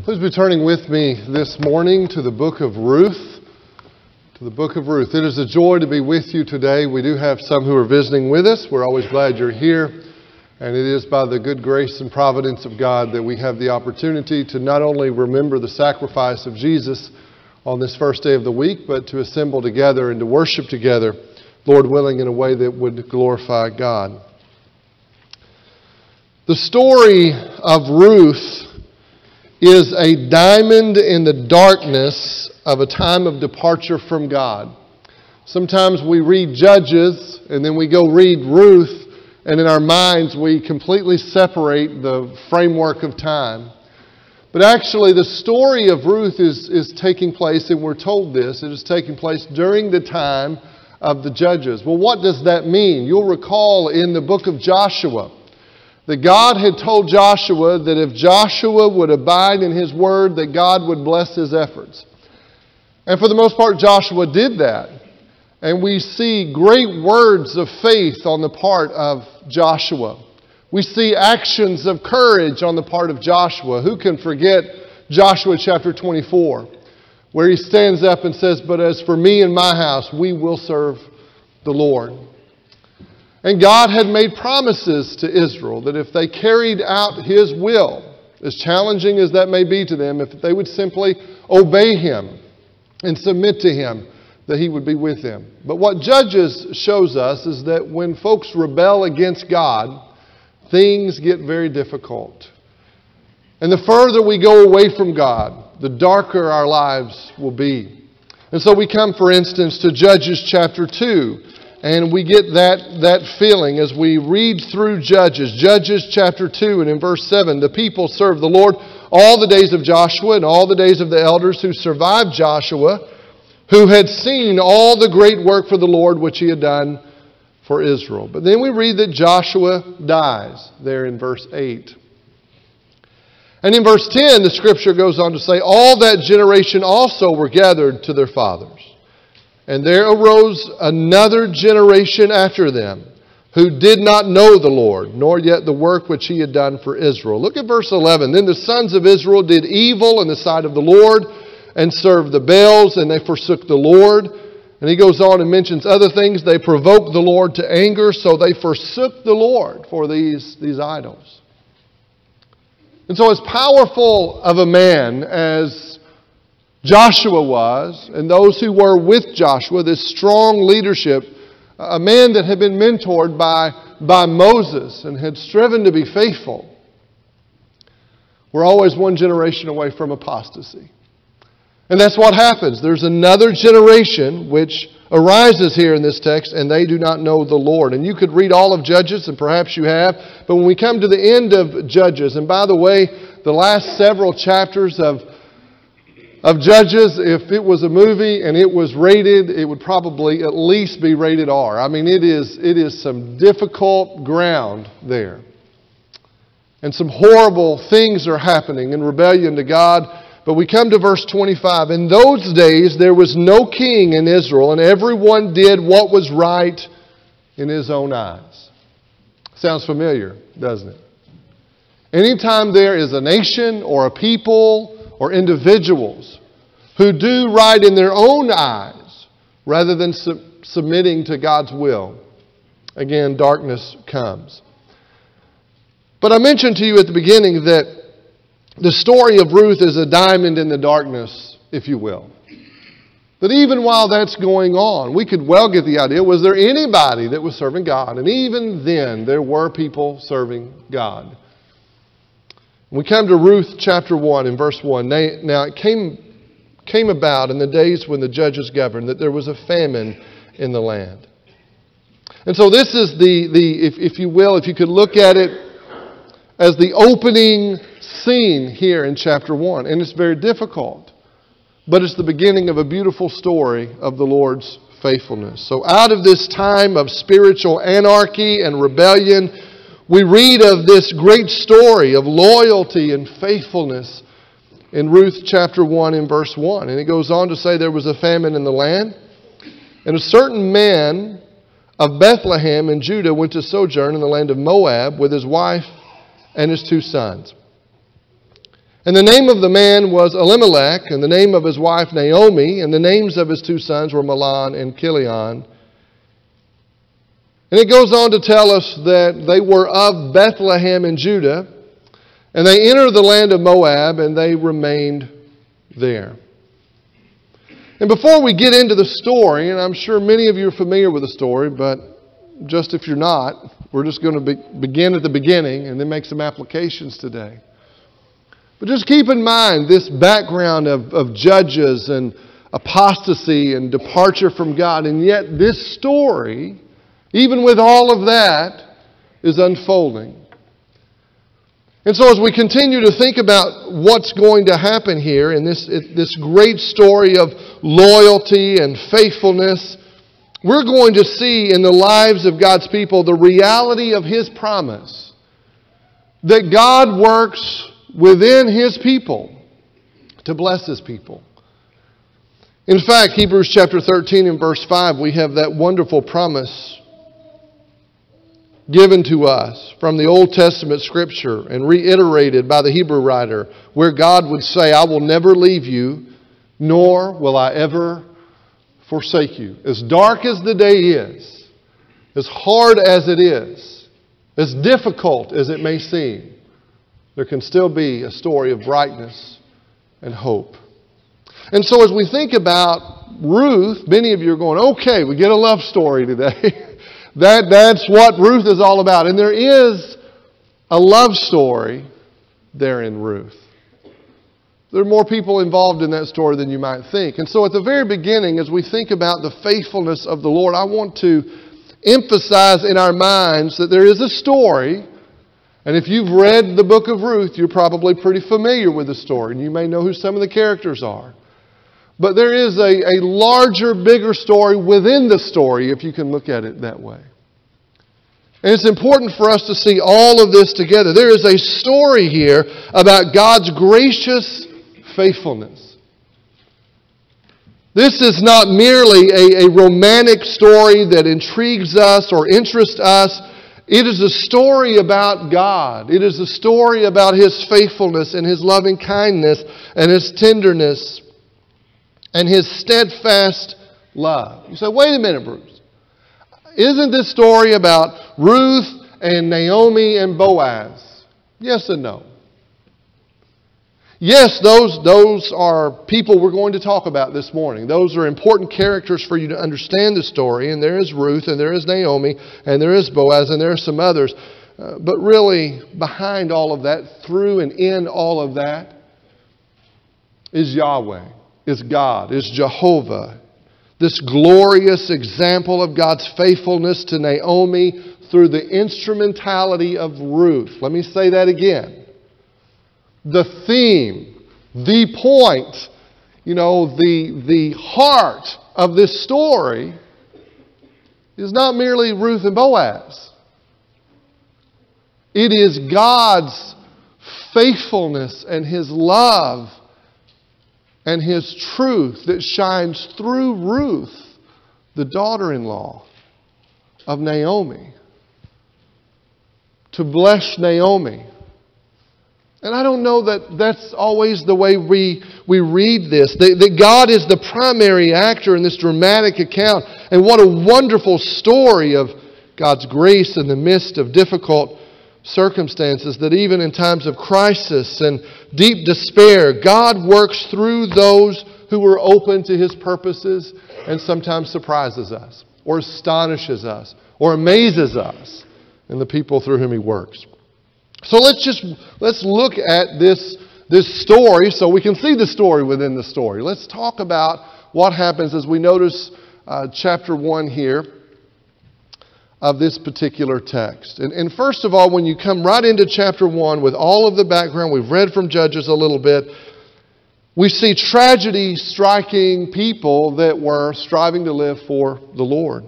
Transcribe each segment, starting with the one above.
Please be turning with me this morning to the book of Ruth. To the book of Ruth. It is a joy to be with you today. We do have some who are visiting with us. We're always glad you're here. And it is by the good grace and providence of God that we have the opportunity to not only remember the sacrifice of Jesus on this first day of the week, but to assemble together and to worship together, Lord willing, in a way that would glorify God. The story of Ruth is a diamond in the darkness of a time of departure from God. Sometimes we read Judges and then we go read Ruth, and in our minds we completely separate the framework of time. But actually the story of Ruth is taking place, and we're told this, it is taking place during the time of the Judges. Well, what does that mean? You'll recall in the book of Joshua that God had told Joshua that if Joshua would abide in his word, that God would bless his efforts. And for the most part, Joshua did that. And we see great words of faith on the part of Joshua. We see actions of courage on the part of Joshua. Who can forget Joshua chapter 24, where he stands up and says, "But as for me and my house, we will serve the Lord." And God had made promises to Israel that if they carried out His will, as challenging as that may be to them, if they would simply obey Him and submit to Him, that He would be with them. But what Judges shows us is that when folks rebel against God, things get very difficult. And the further we go away from God, the darker our lives will be. And so we come, for instance, to Judges chapter 2. And we get that feeling as we read through Judges. Judges chapter 2 and in verse 7, the people served the Lord all the days of Joshua and all the days of the elders who survived Joshua, who had seen all the great work for the Lord which he had done for Israel. But then we read that Joshua dies there in verse 8. And in verse 10, the scripture goes on to say, all that generation also were gathered to their fathers. And there arose another generation after them, who did not know the Lord, nor yet the work which he had done for Israel. Look at verse 11. Then the sons of Israel did evil in the sight of the Lord, and served the Baals, and they forsook the Lord. And he goes on and mentions other things. They provoked the Lord to anger, so they forsook the Lord for these idols. And so as powerful of a man as Joshua was, and those who were with Joshua, this strong leadership, a man that had been mentored by Moses and had striven to be faithful, we're always one generation away from apostasy. And that's what happens. There's another generation which arises here in this text, and they do not know the Lord. And you could read all of Judges, and perhaps you have, but when we come to the end of Judges, and by the way, the last several chapters of Judges, if it was a movie and it was rated, it would probably at least be rated R. I mean, it is some difficult ground there. And some horrible things are happening in rebellion to God. But we come to verse 25. In those days there was no king in Israel, and everyone did what was right in his own eyes. Sounds familiar, doesn't it? Anytime there is a nation or a people or individuals who do right in their own eyes rather than submitting to God's will, again, darkness comes. But I mentioned to you at the beginning that the story of Ruth is a diamond in the darkness, if you will. But even while that's going on, we could well get the idea, was there anybody that was serving God? And even then, there were people serving God. We come to Ruth chapter 1 and verse 1. Now it came about in the days when the judges governed that there was a famine in the land. And so this is if you will, if you could look at it as the opening scene here in chapter 1. And it's very difficult, but it's the beginning of a beautiful story of the Lord's faithfulness. So out of this time of spiritual anarchy and rebellion, we read of this great story of loyalty and faithfulness in Ruth chapter 1 and verse 1. And it goes on to say there was a famine in the land, and a certain man of Bethlehem in Judah went to sojourn in the land of Moab with his wife and his 2 sons. And the name of the man was Elimelech, and the name of his wife Naomi, and the names of his two sons were Mahlon and Chilion. And it goes on to tell us that they were of Bethlehem in Judah, and they entered the land of Moab, and they remained there. And before we get into the story, and I'm sure many of you are familiar with the story, but just if you're not, we're just going to begin at the beginning and then make some applications today. But just keep in mind this background of judges and apostasy and departure from God. And yet this story, even with all of that, is unfolding. And so as we continue to think about what's going to happen here in this great story of loyalty and faithfulness, we're going to see in the lives of God's people the reality of His promise that God works within His people to bless His people. In fact, Hebrews chapter 13 and verse 5, we have that wonderful promise given to us from the Old Testament Scripture and reiterated by the Hebrew writer, where God would say, I will never leave you, nor will I ever forsake you. As dark as the day is, as hard as it is, as difficult as it may seem, there can still be a story of brightness and hope. And so as we think about Ruth, many of you are going, okay, we get a love story today. That's what Ruth is all about. And there is a love story there in Ruth. There are more people involved in that story than you might think. And so at the very beginning, as we think about the faithfulness of the Lord, I want to emphasize in our minds that there is a story. And if you've read the book of Ruth, you're probably pretty familiar with the story. And you may know who some of the characters are. But there is a larger, bigger story within the story, if you can look at it that way. And it's important for us to see all of this together. There is a story here about God's gracious faithfulness. This is not merely a romantic story that intrigues us or interests us. It is a story about God. It is a story about His faithfulness and His loving kindness and His tenderness and His steadfast love. You say, wait a minute, Bruce. Isn't this story about Ruth and Naomi and Boaz? Yes and no. Yes, those are people we're going to talk about this morning. Those are important characters for you to understand the story. And there is Ruth, and there is Naomi, and there is Boaz, and there are some others. But really, behind all of that, through and in all of that, is Yahweh, is God, is Jehovah. This glorious example of God's faithfulness to Naomi through the instrumentality of Ruth. Let me say that again. The theme, the point, the heart of this story is not merely Ruth and Boaz. It is God's faithfulness and His love and His truth that shines through Ruth, the daughter-in-law of Naomi, to bless Naomi. And I don't know that that's always the way we read this. That God is the primary actor in this dramatic account. And what a wonderful story of God's grace in the midst of difficult circumstances, that even in times of crisis and deep despair, God works through those who are open to His purposes and sometimes surprises us or astonishes us or amazes us in the people through whom He works. So let's look at this story so we can see the story within the story. Let's talk about what happens as we notice chapter 1 here of this particular text. And first of all, when you come right into chapter 1 with all of the background, we've read from Judges a little bit, we see tragedy striking people that were striving to live for the Lord.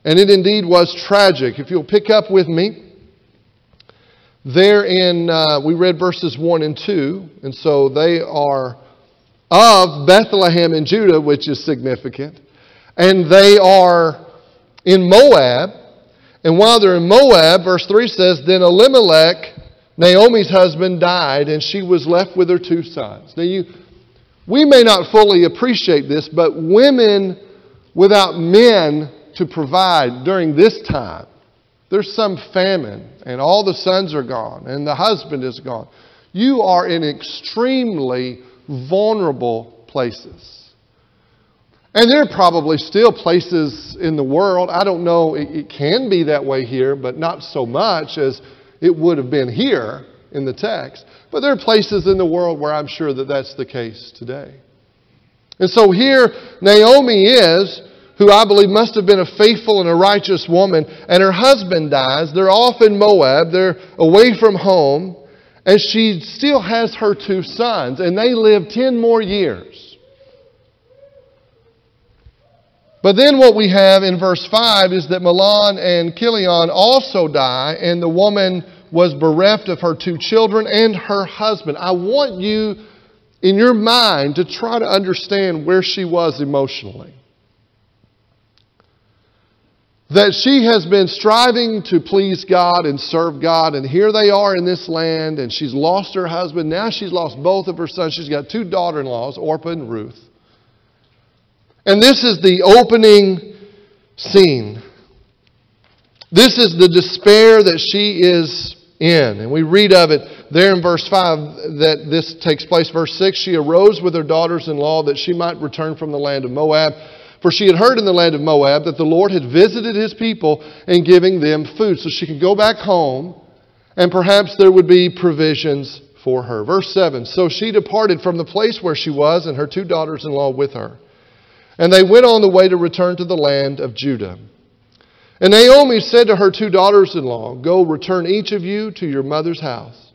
And it indeed was tragic. If you'll pick up with me, we read verses 1 and 2, and so they are of Bethlehem in Judah, which is significant, and they are in Moab, and while they're in Moab, verse 3 says, then Elimelech Naomi's husband died, and she was left with her 2 sons. Now, we may not fully appreciate this, but women without men to provide during this time, there's some famine, and all the sons are gone, and the husband is gone. You are in extremely vulnerable places. And there are probably still places in the world, I don't know, it can be that way here, but not so much as it would have been here in the text. But there are places in the world where I'm sure that that's the case today. And so here Naomi is, who I believe must have been a faithful and a righteous woman, and her husband dies. They're off in Moab. They're away from home. And she still has her 2 sons, and they live 10 more years. But then what we have in verse 5 is that Mahlon and Chilion also die, and the woman was bereft of her 2 children and her husband. I want you, in your mind, to try to understand where she was emotionally. That she has been striving to please God and serve God, and here they are in this land, and she's lost her husband. Now she's lost both of her sons. She's got 2 daughter-in-laws, Orpah and Ruth. And this is the opening scene. This is the despair that she is in. And we read of it there in verse 5 that this takes place. Verse 6, she arose with her daughters-in-law that she might return from the land of Moab. For she had heard in the land of Moab that the Lord had visited His people in giving them food. So she could go back home and perhaps there would be provisions for her. Verse 7, so she departed from the place where she was and her 2 daughters-in-law with her. And they went on the way to return to the land of Judah. And Naomi said to her 2 daughters-in-law, go return each of you to your mother's house.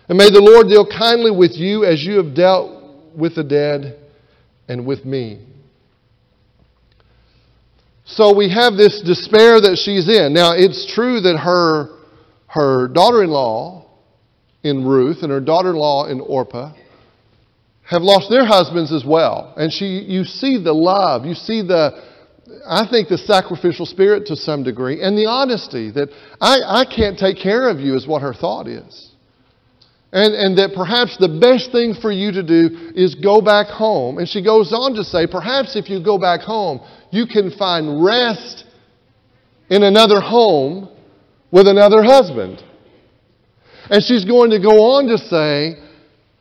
And may the Lord deal kindly with you as you have dealt with the dead and with me. So we have this despair that she's in. Now, it's true that her daughter-in-law in Ruth and her daughter-in-law in Orpah have lost their husbands as well. And you see the love, you see I think the sacrificial spirit to some degree, and the honesty that I can't take care of you is what her thought is. And that perhaps the best thing for you to do is go back home. And she goes on to say, perhaps if you go back home, you can find rest in another home with another husband. And she's going to go on to say,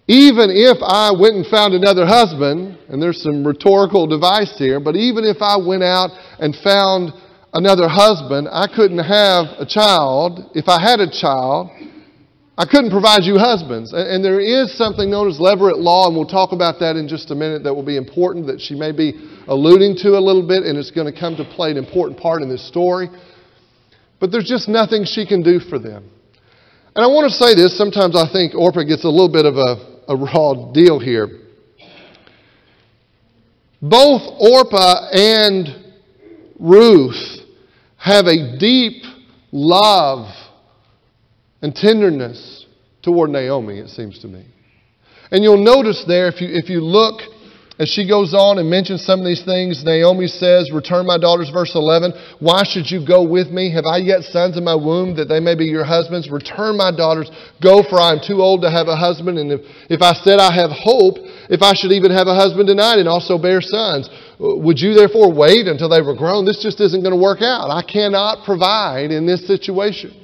even if I went and found another husband, and there's some rhetorical device here, but even if I went out and found another husband, I couldn't have a child. If I had a child, I couldn't provide you husbands. And there is something known as levirate law, and we'll talk about that in just a minute, that will be important, that she may be alluding to a little bit, and it's going to come to play an important part in this story. But there's just nothing she can do for them. And I want to say this, sometimes I think Orpah gets a little bit of a raw deal here. Both Orpah and Ruth have a deep love and tenderness toward Naomi, it seems to me. And you'll notice there, if you look, as she goes on and mentions some of these things, Naomi says, return my daughters, verse 11, why should you go with me? Have I yet sons in my womb that they may be your husbands? Return my daughters, go, for I am too old to have a husband. And if I said I have hope, if I should even have a husband tonight and also bear sons, would you therefore wait until they were grown? This just isn't going to work out. I cannot provide in this situation.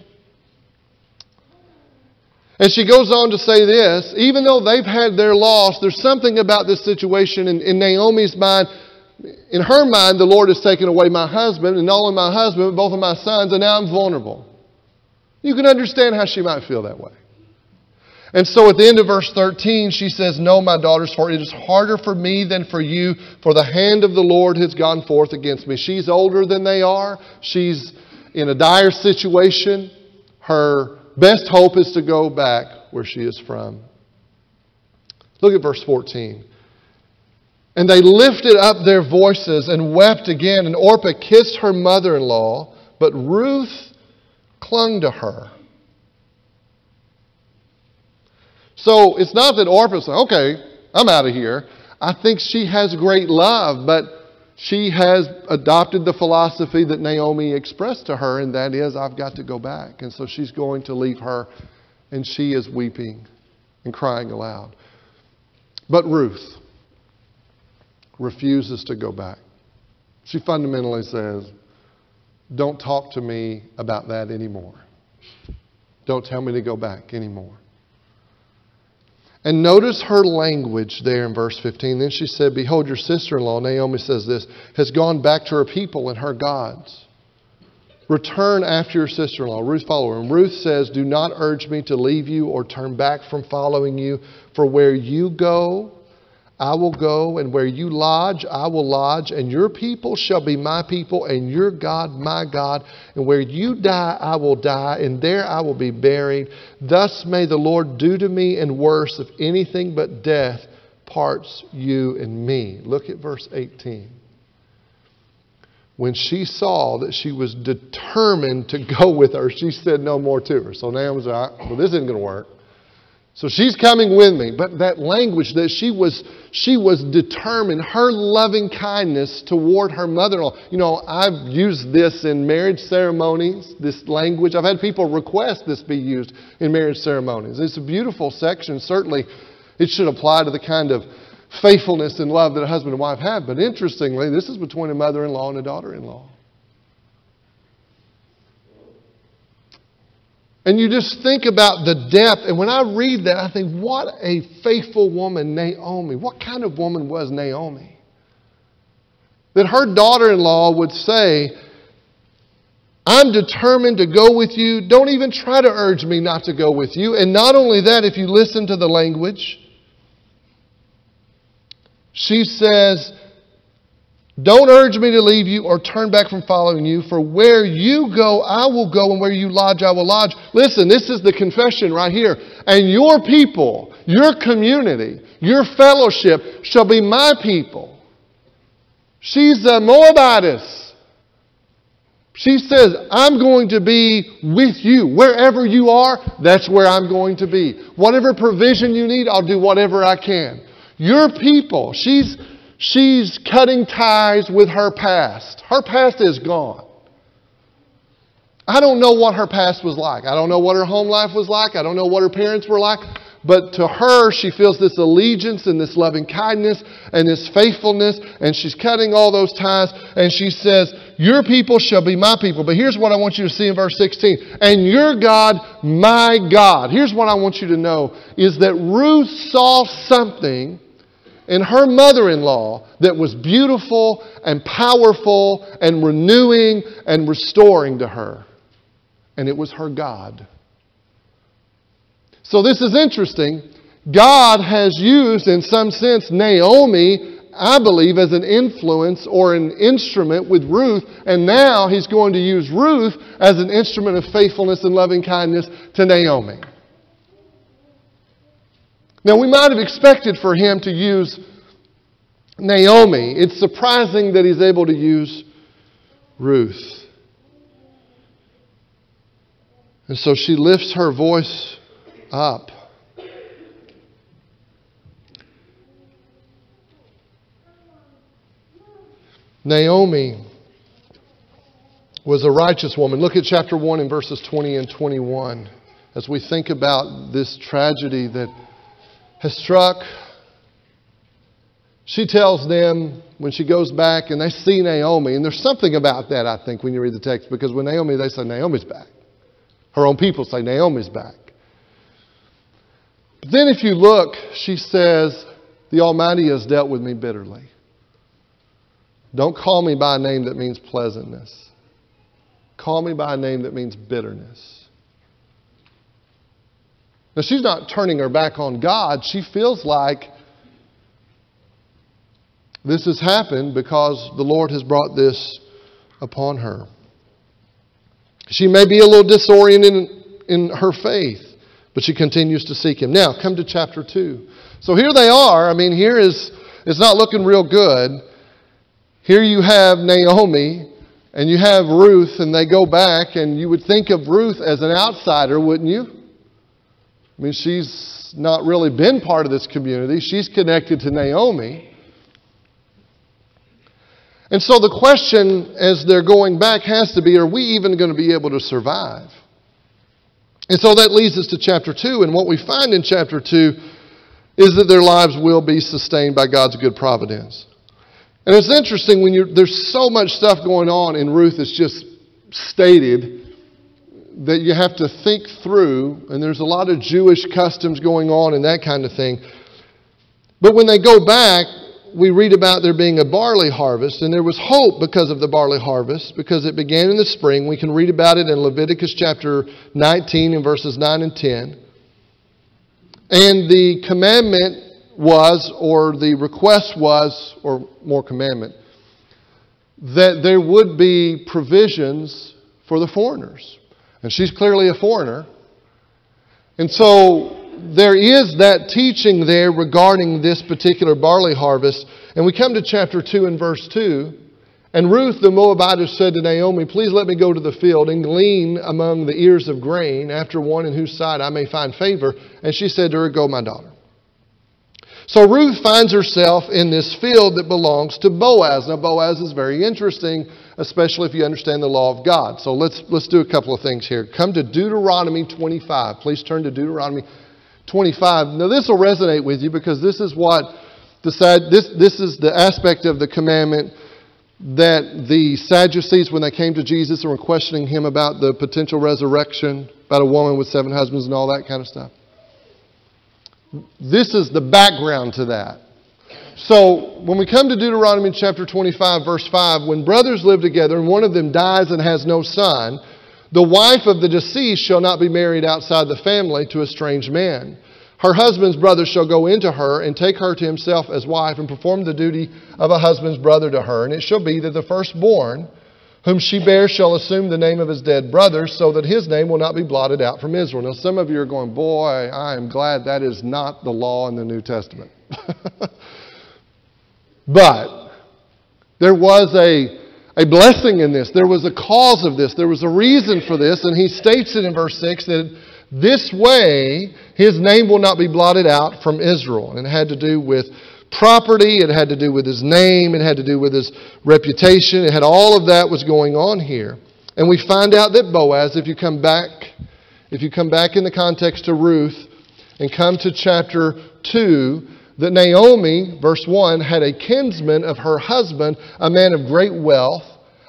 And she goes on to say this, even though they've had their loss, there's something about this situation in Naomi's mind. In her mind, the Lord has taken away my husband, and not only my husband, but both of my sons, and now I'm vulnerable. You can understand how she might feel that way. And so at the end of verse 13, she says, no, my daughters, for it is harder for me than for you, for the hand of the Lord has gone forth against me. She's older than they are. She's in a dire situation. Her best hope is to go back where she is from. Look at verse 14. And they lifted up their voices and wept again, and Orpah kissed her mother-in-law, but Ruth clung to her. So it's not that Orpah said, okay, I'm out of here. I think she has great love, but she has adopted the philosophy that Naomi expressed to her, and that is, I've got to go back. And so she's going to leave her and she is weeping and crying aloud. But Ruth refuses to go back. She fundamentally says, don't talk to me about that anymore. Don't tell me to go back anymore. And notice her language there in verse 15. Then she said, behold, your sister-in-law, Naomi says this, has gone back to her people and her gods. Return after your sister-in-law. Ruth followed her. And Ruth says, do not urge me to leave you or turn back from following you. For where you go, I will go, and where you lodge, I will lodge, and your people shall be my people, and your God my God. And where you die, I will die, and there I will be buried. Thus may the Lord do to me, and worse, if anything but death parts you and me. Look at verse 18. When she saw that she was determined to go with her, she said no more to her. So Naomi's like, well, this isn't going to work. So she's coming with me. But that language that she was determined, her loving kindness toward her mother-in-law. You know, I've used this in marriage ceremonies, this language. I've had people request this be used in marriage ceremonies. It's a beautiful section. Certainly, it should apply to the kind of faithfulness and love that a husband and wife have. But interestingly, this is between a mother-in-law and a daughter-in-law. And you just think about the depth. And when I read that, I think, what a faithful woman Naomi. What kind of woman was Naomi? That her daughter-in-law would say, I'm determined to go with you. Don't even try to urge me not to go with you. And not only that, if you listen to the language, she says, don't urge me to leave you or turn back from following you, for where you go, I will go, and where you lodge, I will lodge. Listen, this is the confession right here. And your people, your community, your fellowship shall be my people. She's a Moabitess. She says, I'm going to be with you. Wherever you are, that's where I'm going to be. Whatever provision you need, I'll do whatever I can. Your people, she's cutting ties with her past. Her past is gone. I don't know what her past was like. I don't know what her home life was like. I don't know what her parents were like. But to her, she feels this allegiance and this loving kindness and this faithfulness. And she's cutting all those ties. And she says, your people shall be my people. But here's what I want you to see in verse 16. And your God, my God. Here's what I want you to know is that Ruth saw something in her mother-in-law that was beautiful and powerful and renewing and restoring to her. And it was her God. So this is interesting. God has used, in some sense, Naomi, I believe, as an influence or an instrument with Ruth. And now He's going to use Ruth as an instrument of faithfulness and loving kindness to Naomi. Now, we might have expected for Him to use Naomi. It's surprising that He's able to use Ruth. And so she lifts her voice up. Naomi was a righteous woman. Look at chapter 1 and verses 20 and 21 as we think about this tragedy that has struck. She tells them when she goes back and they see Naomi, and there's something about that, I think, when you read the text, because with Naomi, they say Naomi's back. Her own people say Naomi's back. But then if you look, she says, the Almighty has dealt with me bitterly. Don't call me by a name that means pleasantness. Call me by a name that means bitterness. Now, she's not turning her back on God. She feels like this has happened because the Lord has brought this upon her. She may be a little disoriented in her faith, but she continues to seek Him. Now, come to chapter 2. So here they are. I mean, it's not looking real good. Here you have Naomi and you have Ruth, and they go back, and you would think of Ruth as an outsider, wouldn't you? I mean, she's not really been part of this community. She's connected to Naomi. And so the question as they're going back has to be, are we even going to be able to survive? And so that leads us to chapter 2. And what we find in chapter 2 is that their lives will be sustained by God's good providence. And it's interesting when there's so much stuff going on in Ruth that's just stated that you have to think through, and there's a lot of Jewish customs going on and that kind of thing. But when they go back, we read about there being a barley harvest, and there was hope because of the barley harvest, because it began in the spring. We can read about it in Leviticus chapter 19 and verses 9 and 10. And the commandment was, or the request was, or more commandment, that there would be provisions for the foreigners. And she's clearly a foreigner. And so there is that teaching there regarding this particular barley harvest. And we come to chapter 2 and verse 2. And Ruth the Moabitess said to Naomi, "Please let me go to the field and glean among the ears of grain after one in whose sight I may find favor." And she said to her, "Go, my daughter." So Ruth finds herself in this field that belongs to Boaz. Now Boaz is very interesting, especially if you understand the law of God. So let's do a couple of things here. Come to Deuteronomy 25. Please turn to Deuteronomy 25. Now this will resonate with you because this is what this is the aspect of the commandment that the Sadducees, when they came to Jesus and were questioning him about the potential resurrection, about a woman with 7 husbands and all that kind of stuff. This is the background to that. So when we come to Deuteronomy chapter 25, verse 5, when brothers live together and one of them dies and has no son, the wife of the deceased shall not be married outside the family to a strange man. Her husband's brother shall go into her and take her to himself as wife and perform the duty of a husband's brother to her. And it shall be that the firstborn whom she bears shall assume the name of his dead brother, so that his name will not be blotted out from Israel. Now some of you are going, boy, I am glad that is not the law in the New Testament. But there was a blessing in this. There was a cause of this. There was a reason for this. And he states it in verse 6 that this way his name will not be blotted out from Israel. And it had to do with property. It had to do with his name. It had to do with his reputation. It had all of that was going on here. And we find out that Boaz, if you come back in the context of Ruth and come to chapter 2, that Naomi, verse 1, had a kinsman of her husband, a man of great wealth,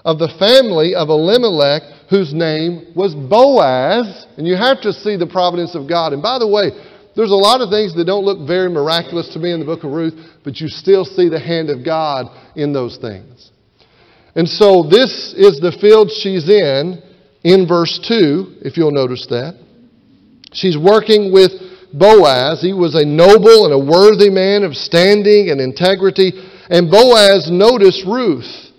of the family of Elimelech, whose name was Boaz. And you have to see the providence of God. And by the way, there's a lot of things that don't look very miraculous to me in the book of Ruth, but you still see the hand of God in those things. And so this is the field she's in verse 2, if you'll notice that. She's working with Boaz. He was a noble and a worthy man of standing and integrity. And Boaz noticed Ruth.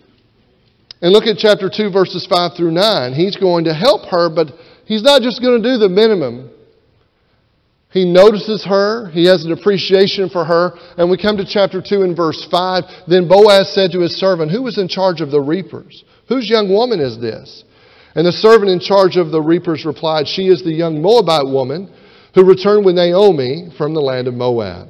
And look at chapter 2, verses 5 through 9. He's going to help her, but he's not just going to do the minimum. He notices her. He has an appreciation for her. And we come to chapter 2 and verse 5. Then Boaz said to his servant, "Who was in charge of the reapers? Whose young woman is this?" And the servant in charge of the reapers replied, "She is the young Moabite woman who returned with Naomi from the land of Moab."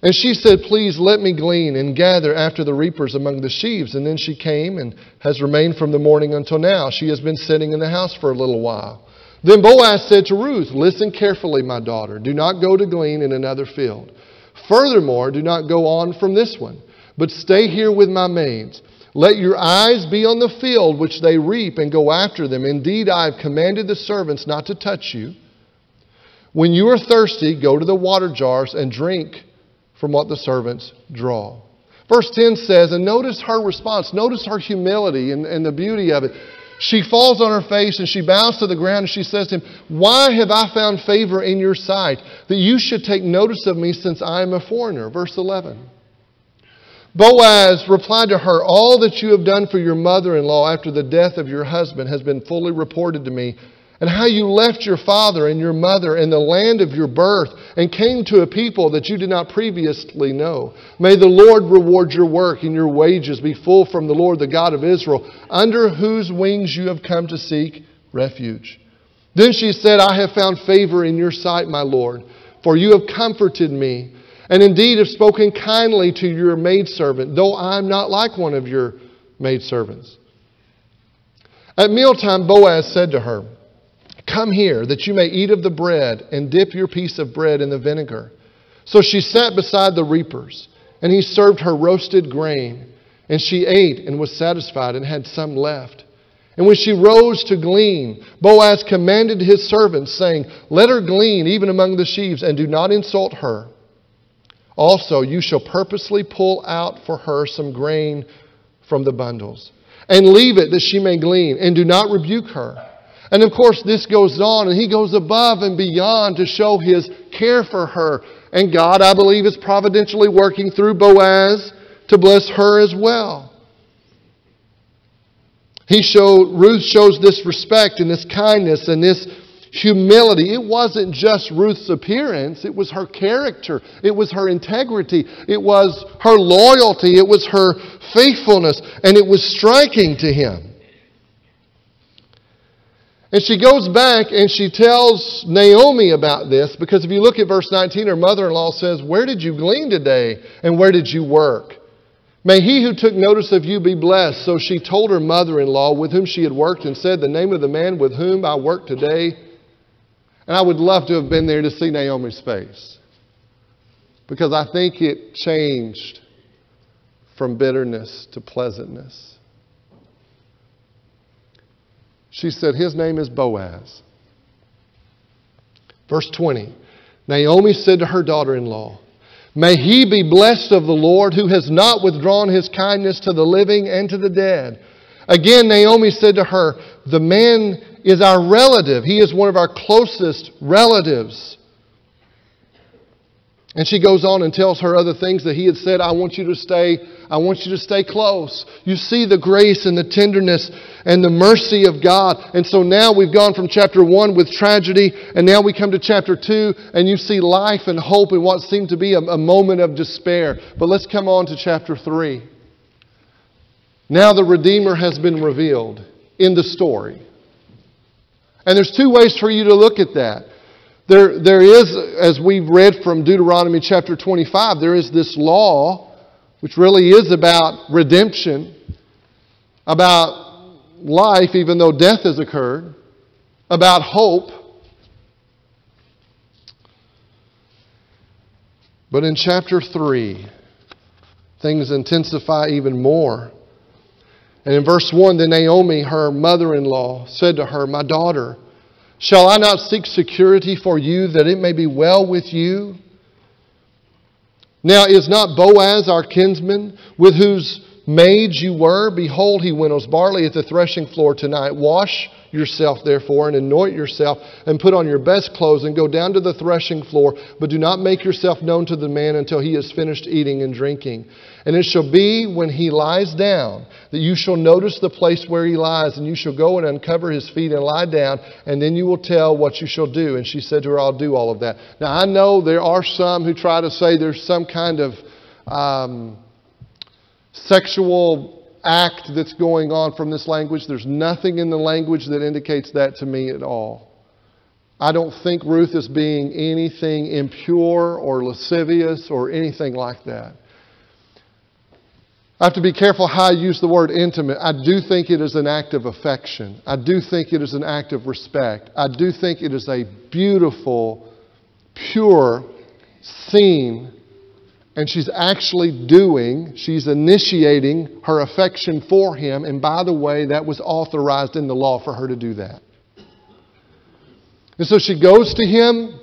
And she said, "Please let me glean and gather after the reapers among the sheaves." And then she came and has remained from the morning until now. She has been sitting in the house for a little while. Then Boaz said to Ruth, "Listen carefully, my daughter. Do not go to glean in another field. Furthermore, do not go on from this one, but stay here with my maids. Let your eyes be on the field which they reap and go after them. Indeed, I have commanded the servants not to touch you. When you are thirsty, go to the water jars and drink from what the servants draw." Verse 10 says, and notice her response. Notice her humility and the beauty of it. She falls on her face and she bows to the ground and she says to him, "Why have I found favor in your sight, that you should take notice of me since I am a foreigner?" Verse 11. Boaz replied to her, "All that you have done for your mother-in-law after the death of your husband has been fully reported to me, and how you left your father and your mother and the land of your birth and came to a people that you did not previously know. May the Lord reward your work and your wages be full from the Lord, the God of Israel, under whose wings you have come to seek refuge." Then she said, "I have found favor in your sight, my Lord, for you have comforted me, and indeed have spoken kindly to your maidservant, though I am not like one of your maidservants." At mealtime, Boaz said to her, Come here, that you may eat of the bread, and dip your piece of bread in the vinegar. So she sat beside the reapers, and he served her roasted grain. And she ate and was satisfied and had some left. And when she rose to glean, Boaz commanded his servants, saying, Let her glean even among the sheaves, and do not insult her. Also, you shall purposely pull out for her some grain from the bundles, and leave it that she may glean, and do not rebuke her. And of course, this goes on, and he goes above and beyond to show his care for her. And God, I believe, is providentially working through Boaz to bless her as well. Ruth shows this respect and this kindness and this humility. It wasn't just Ruth's appearance. It was her character. It was her integrity. It was her loyalty. It was her faithfulness. And it was striking to him. And she goes back and she tells Naomi about this, because if you look at verse 19, her mother-in-law says, Where did you glean today, and where did you work? May he who took notice of you be blessed. So she told her mother-in-law with whom she had worked and said, The name of the man with whom I work today. And I would love to have been there to see Naomi's face, because I think it changed from bitterness to pleasantness. She said, His name is Boaz. Verse 20. Naomi said to her daughter-in-law, May he be blessed of the Lord, who has not withdrawn his kindness to the living and to the dead. Again, Naomi said to her, The man is our relative. He is one of our closest relatives. And she goes on and tells her other things that he had said. I want you to stay close. You see the grace and the tenderness and the mercy of God. And so now we've gone from chapter 1 with tragedy, and now we come to chapter 2, and you see life and hope in what seemed to be a moment of despair. But let's come on to chapter 3. Now the Redeemer has been revealed in the story. And there's two ways for you to look at that. There is, as we've read from Deuteronomy chapter 25, there is this law, which really is about redemption, about life even though death has occurred, about hope. But in chapter 3, things intensify even more. And in verse 1, then Naomi, her mother-in-law, said to her, My daughter, shall I not seek security for you, that it may be well with you? Now is not Boaz our kinsman, with whose maids you were? Behold, he winnows barley at the threshing floor tonight. Wash yourself, therefore, and anoint yourself, and put on your best clothes, and go down to the threshing floor. But do not make yourself known to the man until he has finished eating and drinking. And it shall be when he lies down, that you shall notice the place where he lies, and you shall go and uncover his feet and lie down, and then you will tell what you shall do. And she said to her, I'll do all of that. Now I know there are some who try to say there's some kind of sexual act that's going on from this language. There's nothing in the language that indicates that to me at all. I don't think Ruth is being anything impure or lascivious or anything like that. I have to be careful how I use the word intimate. I do think it is an act of affection. I do think it is an act of respect. I do think it is a beautiful, pure scene. And she's initiating her affection for him. And by the way, that was authorized in the law for her to do that. And so she goes to him,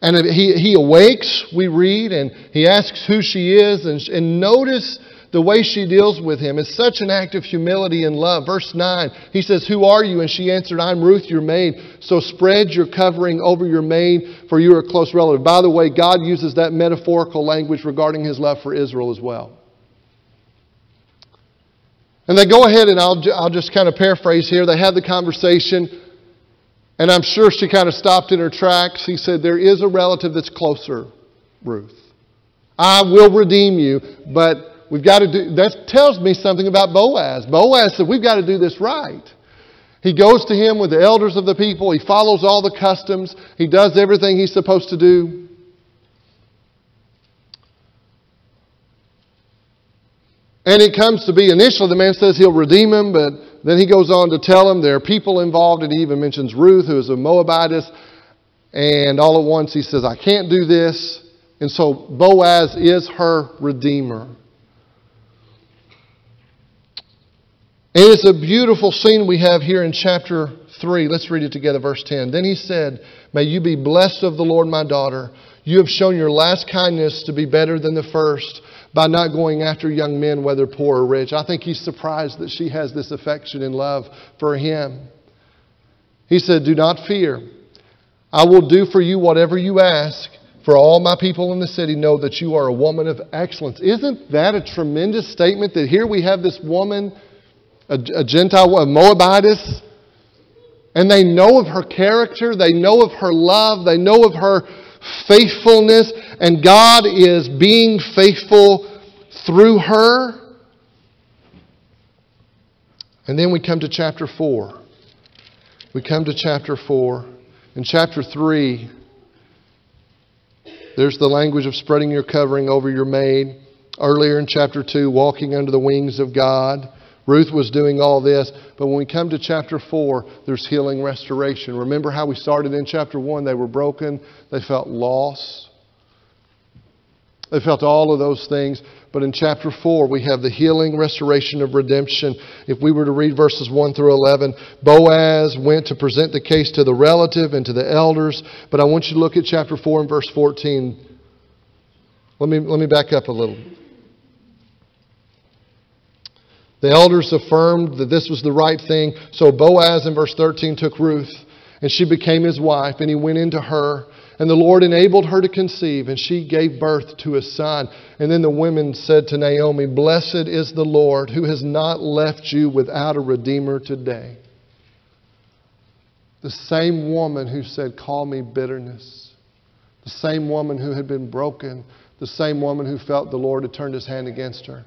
and he awakes, we read, and he asks who she is. And notice the way she deals with him is such an act of humility and love. Verse 9, he says, Who are you? And she answered, I'm Ruth, your maid. So spread your covering over your maid, for you are a close relative. By the way, God uses that metaphorical language regarding his love for Israel as well. And they go ahead, and I'll just kind of paraphrase here. They have the conversation, and I'm sure she kind of stopped in her tracks. He said, there is a relative that's closer, Ruth. I will redeem you, but we've got to do, that tells me something about Boaz. Boaz said, we've got to do this right. He goes to him with the elders of the people. He follows all the customs. He does everything he's supposed to do. And it comes to be, initially the man says he'll redeem him, but then he goes on to tell them there are people involved, and he even mentions Ruth, who is a Moabitess. And all at once he says, I can't do this. And so Boaz is her redeemer. And it's a beautiful scene we have here in chapter 3. Let's read it together, verse 10. Then he said, may you be blessed of the Lord, my daughter. You have shown your last kindness to be better than the first by not going after young men, whether poor or rich. I think he's surprised that she has this affection and love for him. He said, do not fear. I will do for you whatever you ask. For all my people in the city know that you are a woman of excellence. Isn't that a tremendous statement that here we have this woman, a Gentile, a Moabitess, and they know of her character, they know of her love, they know of her faithfulness, and God is being faithful through her. And then we come to chapter 4. We come to chapter 4. In chapter 3, there's the language of spreading your covering over your maid. Earlier in chapter 2, walking under the wings of God. Ruth was doing all this. But when we come to chapter 4, there's healing, restoration. Remember how we started in chapter 1? They were broken. They felt loss. They felt all of those things. But in chapter 4, we have the healing, restoration of redemption. If we were to read verses 1 through 11, Boaz went to present the case to the relative and to the elders. But I want you to look at chapter 4 and verse 14. Let me back up a little. The elders affirmed that this was the right thing. So Boaz in verse 13 took Ruth, and she became his wife, and he went into her. And the Lord enabled her to conceive, and she gave birth to a son. And then the women said to Naomi, blessed is the Lord, who has not left you without a redeemer today. The same woman who said, call me bitterness. The same woman who had been broken. The same woman who felt the Lord had turned his hand against her.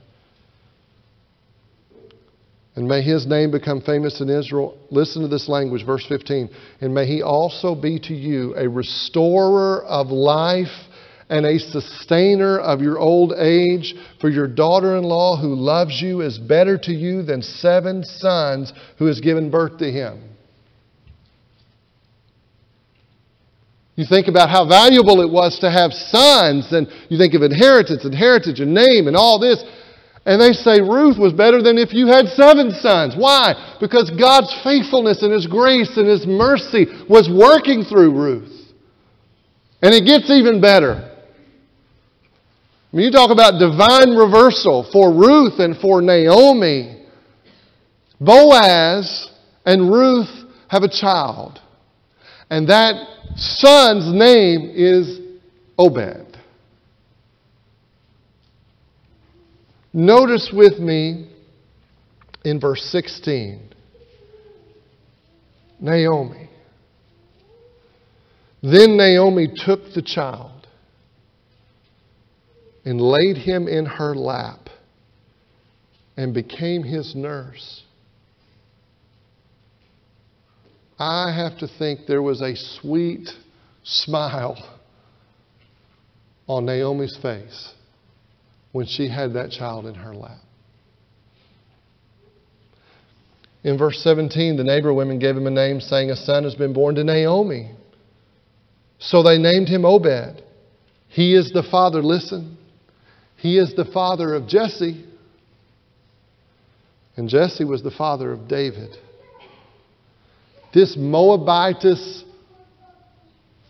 And may his name become famous in Israel. Listen to this language, verse 15. And may he also be to you a restorer of life and a sustainer of your old age. For your daughter-in-law who loves you is better to you than 7 sons who has given birth to him. You think about how valuable it was to have sons, and you think of inheritance and name and all this. And they say Ruth was better than if you had 7 sons. Why? Because God's faithfulness and His grace and His mercy was working through Ruth. And it gets even better. I mean, you talk about divine reversal for Ruth and for Naomi. Boaz and Ruth have a child. And that son's name is Obed. Notice with me in verse 16, Naomi. Then Naomi took the child and laid him in her lap and became his nurse. I have to think there was a sweet smile on Naomi's face when she had that child in her lap. In verse 17, the neighbor women gave him a name, saying, a son has been born to Naomi. So they named him Obed. He is the father, listen, he is the father of Jesse. And Jesse was the father of David. This Moabitess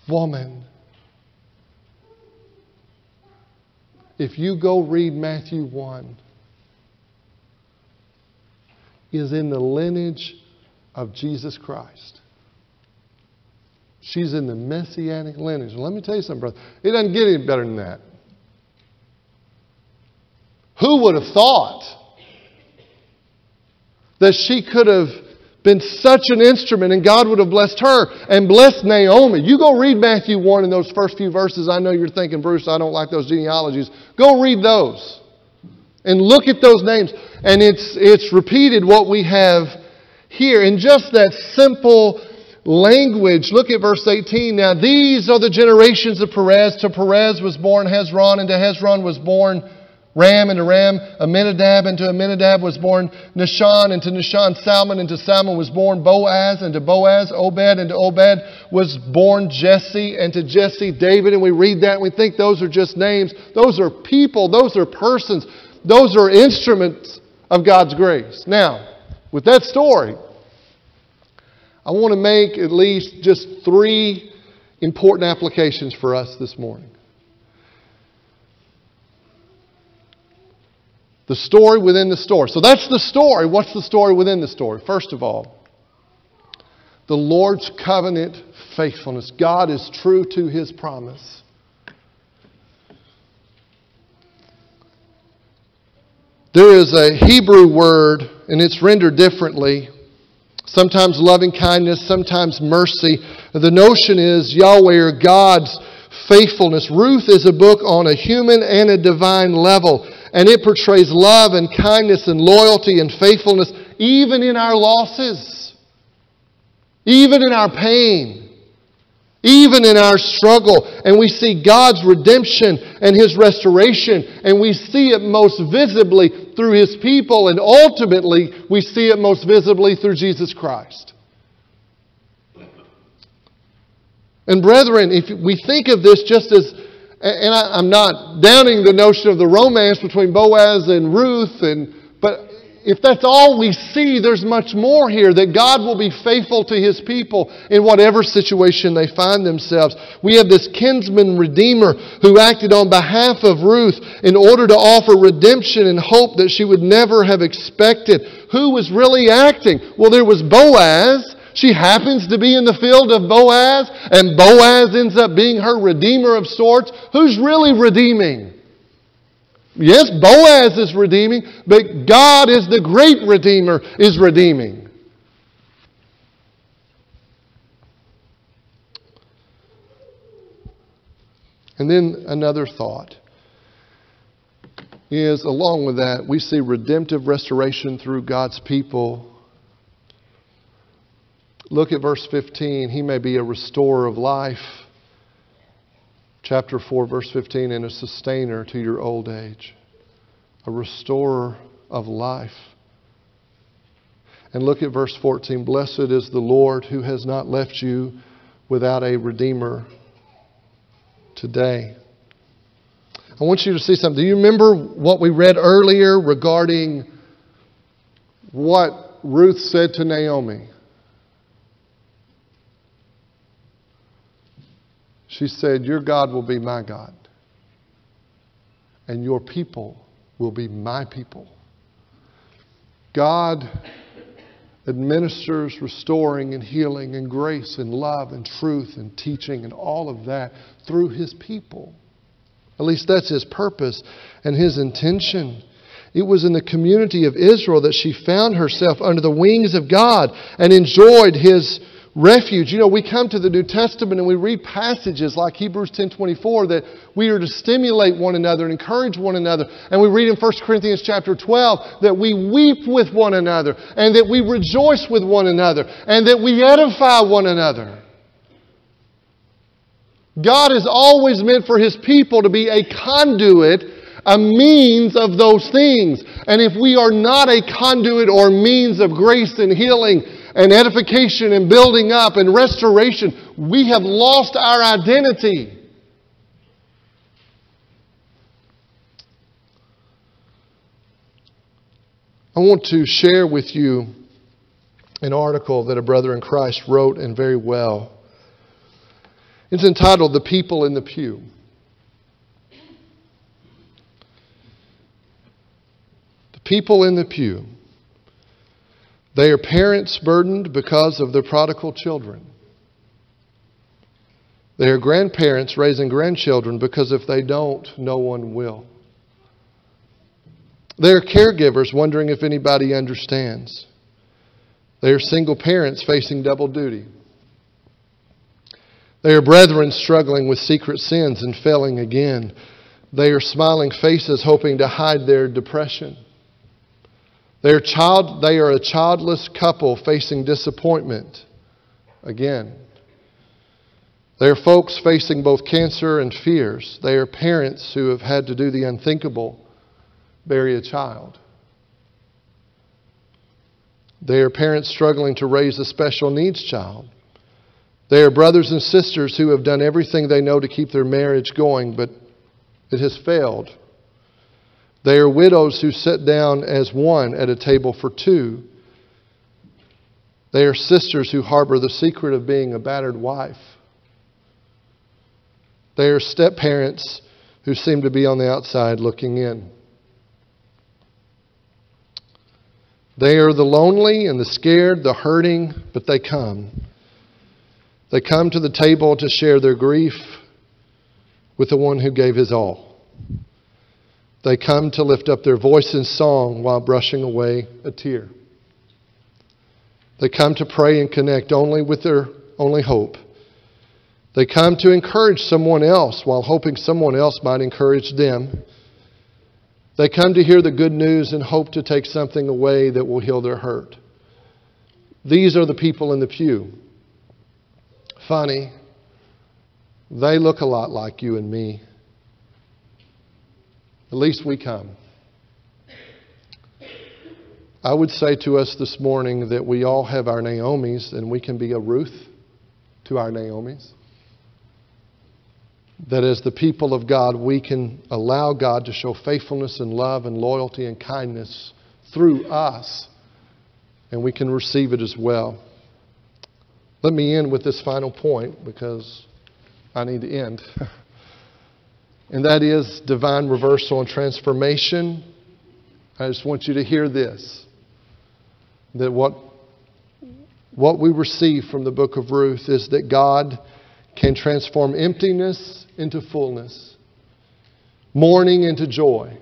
woman, if you go read Matthew 1, is in the lineage of Jesus Christ. She's in the messianic lineage. And let me tell you something, brother. It doesn't get any better than that. Who would have thought that she could have been such an instrument and God would have blessed her and blessed Naomi? You go read Matthew 1 in those first few verses. I know you're thinking, Bruce, I don't like those genealogies. Go read those and look at those names. And it's repeated what we have here in just that simple language. Look at verse 18. Now these are the generations of Perez. To Perez was born Hezron, and to Hezron was born Ram, and to Ram Amminadab, and to Amminadab was born Nahshon, and to Nahshon Salmon, and to Salmon was born Boaz, and to Boaz Obed, and to Obed was born Jesse, and to Jesse David. And we read that and we think those are just names. Those are people, those are persons, those are instruments of God's grace. Now, with that story, I want to make at least just 3 important applications for us this morning. The story within the story. So that's the story. What's the story within the story? First of all, the Lord's covenant faithfulness. God is true to His promise. There is a Hebrew word, and it's rendered differently. Sometimes loving kindness, sometimes mercy. The notion is Yahweh or God's faithfulness. Ruth is a book on a human and a divine level. And it portrays love and kindness and loyalty and faithfulness even in our losses, even in our pain, even in our struggle. And we see God's redemption and His restoration, and we see it most visibly through His people, and ultimately we see it most visibly through Jesus Christ. And brethren, if we think of this just as, and I'm not downing the notion of the romance between Boaz and Ruth, but if that's all we see, there's much more here, that God will be faithful to His people in whatever situation they find themselves. We have this kinsman redeemer who acted on behalf of Ruth in order to offer redemption and hope that she would never have expected. Who was really acting? Well, there was Boaz. She happens to be in the field of Boaz, and Boaz ends up being her redeemer of sorts. Who's really redeeming? Yes, Boaz is redeeming, but God is the great Redeemer, is redeeming. And then another thought is, along with that, we see redemptive restoration through God's people. Look at verse 15. He may be a restorer of life. Chapter 4, verse 15, and a sustainer to your old age. A restorer of life. And look at verse 14. Blessed is the Lord who has not left you without a redeemer today. I want you to see something. Do you remember what we read earlier regarding what Ruth said to Naomi? She said, your God will be my God, and your people will be my people. God administers restoring and healing and grace and love and truth and teaching and all of that through His people. At least that's His purpose and His intention. It was in the community of Israel that she found herself under the wings of God and enjoyed His refuge. You know, we come to the New Testament and we read passages like Hebrews 10:24 that we are to stimulate one another and encourage one another. And we read in 1 Corinthians chapter 12 that we weep with one another and that we rejoice with one another and that we edify one another. God has always meant for His people to be a conduit, a means of those things. And if we are not a conduit or means of grace and healing and edification and building up and restoration, we have lost our identity. I want to share with you an article that a brother in Christ wrote, and very well. It's entitled, The People in the Pew. The people in the pew. They are parents burdened because of their prodigal children. They are grandparents raising grandchildren because if they don't, no one will. They are caregivers wondering if anybody understands. They are single parents facing double duty. They are brethren struggling with secret sins and failing again. They are smiling faces hoping to hide their depression. They are a childless couple facing disappointment again. They are folks facing both cancer and fears. They are parents who have had to do the unthinkable bury a child. They are parents struggling to raise a special needs child. They are brothers and sisters who have done everything they know to keep their marriage going, but it has failed. They are widows who sit down as one at a table for two. They are sisters who harbor the secret of being a battered wife. They are step-parents who seem to be on the outside looking in. They are the lonely and the scared, the hurting, but they come. They come to the table to share their grief with the one who gave his all. They come to lift up their voice in song while brushing away a tear. They come to pray and connect only with their only hope. They come to encourage someone else while hoping someone else might encourage them. They come to hear the good news and hope to take something away that will heal their hurt. These are the people in the pew. Funny, they look a lot like you and me. At least we come. I would say to us this morning that we all have our Naomis, and we can be a Ruth to our Naomis. That as the people of God, we can allow God to show faithfulness and love and loyalty and kindness through us, and we can receive it as well. Let me end with this final point because I need to end. And that is divine reversal and transformation. I just want you to hear this. That what we receive from the book of Ruth is that God can transform emptiness into fullness, mourning into joy,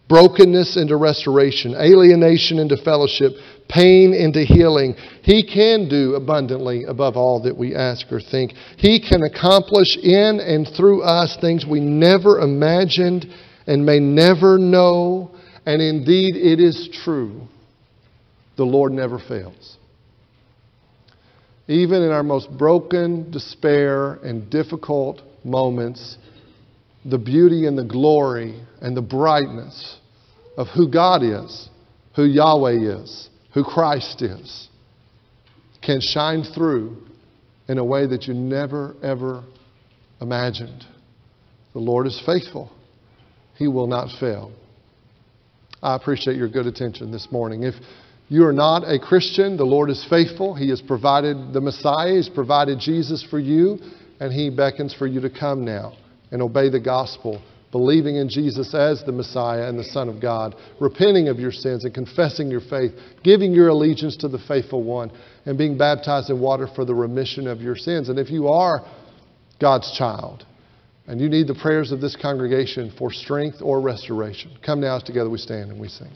brokenness into restoration, alienation into fellowship, pain into healing. He can do abundantly above all that we ask or think. He can accomplish in and through us things we never imagined and may never know. And indeed, it is true. The Lord never fails. Even in our most broken, despair, and difficult moments, the beauty and the glory and the brightness of who God is, who Yahweh is, who Christ is, can shine through in a way that you never, ever imagined. The Lord is faithful. He will not fail. I appreciate your good attention this morning. If you are not a Christian, the Lord is faithful. He has provided the Messiah. He's provided Jesus for you. And He beckons for you to come now and obey the gospel, believing in Jesus as the Messiah and the Son of God, repenting of your sins and confessing your faith, giving your allegiance to the faithful one, and being baptized in water for the remission of your sins. And if you are God's child and you need the prayers of this congregation for strength or restoration, come now as together we stand and we sing.